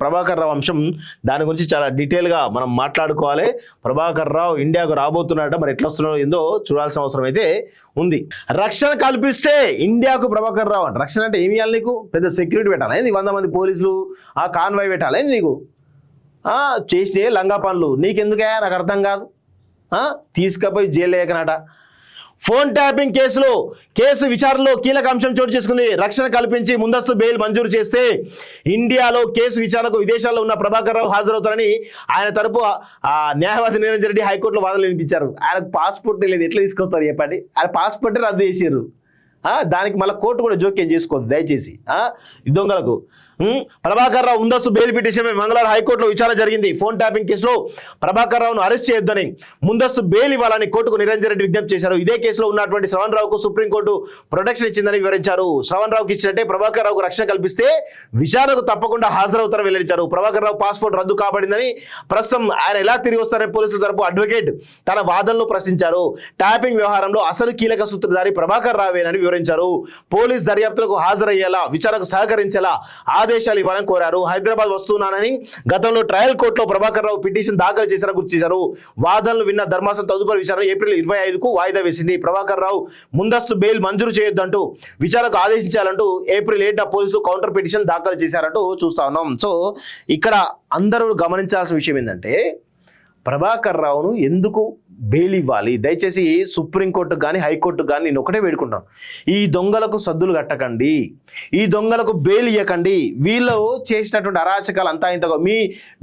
ప్రభాకర్ రావు అంశం, దాని గురించి చాలా డీటెయిల్గా మనం మాట్లాడుకోవాలి. ప్రభాకర్ రావు ఇండియాకు రాబోతున్నాడట, మరి ఎట్లా వస్తున్నాడో ఏందో చూడాల్సిన అవసరం అయితే ఉంది. రక్షణ కల్పిస్తే ఇండియాకు ప్రభాకర్ రావు అంట. రక్షణ అంటే ఏమి ఇవ్వాలి నీకు? పెద్ద సెక్యూరిటీ పెట్టాలి, 100 మంది పోలీసులు, ఆ కాన్వాయ్ పెట్టాలి నీకు? చేస్తే లంగా పనులు నీకెందుకే నాకు అర్థం కాదు. తీసుకపోయి జైలు లేకనట. ఫోన్ ట్యాపింగ్ కేసు విచారణలో కీలక అంశం చోటు చేసుకుంది. రక్షణ కల్పించి ముందస్తు బెయిల్ మంజూరు చేస్తే ఇండియాలో కేసు విచారణకు విదేశాల్లో ఉన్న ప్రభాకర్ రావు హాజరవుతారని ఆయన తరపు న్యాయవాది నిరంజన్ రెడ్డి హైకోర్టులో వాదనలు వినిపించారు. ఆయనకు పాస్పోర్ట్ లేదు, ఎట్లా తీసుకొస్తారు చెప్పండి? ఆయన పాస్పోర్ట్ రద్దు చేసారు. దానికి మళ్ళీ కోర్టు కూడా జోక్యం చేసుకోవద్దు దయచేసి. ఈ దొంగలకు ప్రభాకర్ రావు ముందస్తు బెయిల్ పిటిషన్పై మంగళవారం హైకోర్టులో విచారణ జరిగింది. ఫోన్ ట్యాపింగ్ కేసులో ప్రభాకర్ రావును అరెస్ట్ చేయొద్దని, ముందస్తు బెయిల్ ఇవ్వాలని కోర్టుకు నిరంజన్ రెడ్డి విజ్ఞప్తి చేశారు. ఇదే కేసులో ఉన్నటువంటి శ్రవణ్ రావుకు సుప్రీంకోర్టు ప్రొటెక్షన్ ఇచ్చిందని వివరించారు. శ్రవణ్ రావుకి ఇచ్చినట్టే ప్రభాకర్ రావుకు రక్షణ కల్పిస్తే విచారణకు తప్పకుండా హాజరవుతారని వెల్లడించారు. ప్రభాకర్ రావు పాస్పోర్ట్ రద్దు కాబడిందని, ప్రస్తుతం ఆయన ఎలా తిరిగి వస్తారని పోలీసుల తరపు అడ్వకేట్ తన వాదనలు ప్రశ్నించారు. ట్యాపింగ్ వ్యవహారంలో అసలు కీలక సూత్రధారి ప్రభాకర్ రావేనని వివరించారు. పోలీస్ దర్యాప్తులకు హాజరయ్యేలా, విచారణకు సహకరించేలా ఆదేశాలు ఇవ్వాలని కోరారు. హైదరాబాద్ వస్తున్నానని గతంలో ట్రయల్ కోర్టులో ప్రభాకర్ రావు పిటిషన్ దాఖలు చేశారని గుర్తు చేశారు. వాదనలు విన్న ధర్మాసనం తదుపరి విచారణ ఏప్రిల్ 25కు వాయిదా వేసింది. ప్రభాకర్ రావు ముందస్తు బెయిల్ మంజూరు చేయొద్దంటూ విచారణకు ఆదేశించాలంటూ ఏప్రిల్ 8న పోలీసులు కౌంటర్ పిటిషన్ దాఖలు చేశారంటూ చూస్తా ఉన్నాం. సో ఇక్కడ అందరూ గమనించాల్సిన విషయం ఏంటంటే, ప్రభాకర్ రావును ఎందుకు బెయిల్ ఇవ్వాలి? దయచేసి సుప్రీంకోర్టు కానీ హైకోర్టు కానీ నేను ఒకటే వేడుకుంటాను, ఈ దొంగలకు సద్దులు కట్టకండి, ఈ దొంగలకు బెయిల్ ఇవ్వకండి. వీళ్ళు చేసినటువంటి అరాచకాలు అంతా ఇంతగా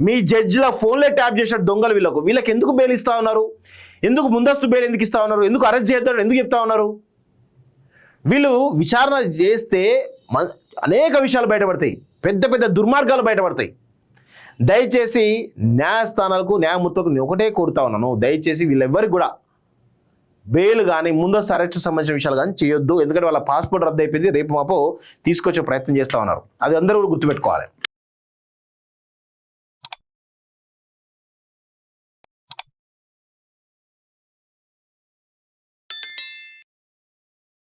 మీ జడ్జిల ఫోన్లే ట్యాప్ చేసిన దొంగలు వీళ్ళకి ఎందుకు బెయిల్ ఇస్తా ఉన్నారు? ఎందుకు ముందస్తు బెయిల్ ఎందుకు ఇస్తా ఉన్నారు? ఎందుకు అరెస్ట్ చేద్దాం ఎందుకు చెప్తా ఉన్నారు? వీళ్ళు విచారణ చేస్తే అనేక విషయాలు బయటపడతాయి, పెద్ద పెద్ద దుర్మార్గాలు బయటపడతాయి. దయచేసి న్యాయస్థానాలకు, న్యాయమూర్తులకు నేను ఒకటే కోరుతా ఉన్నాను, దయచేసి వీళ్ళెవ్వరికి కూడా బెయిల్ కానీ ముందస్తు అరెస్ట్ సంబంధించిన విషయాలు కానీ చేయొద్దు. ఎందుకంటే వాళ్ళ పాస్పోర్ట్ రద్దు అయిపోయింది, రేపు మాపో తీసుకొచ్చే ప్రయత్నం చేస్తూ ఉన్నారు. అది అందరూ కూడా గుర్తుపెట్టుకోవాలి.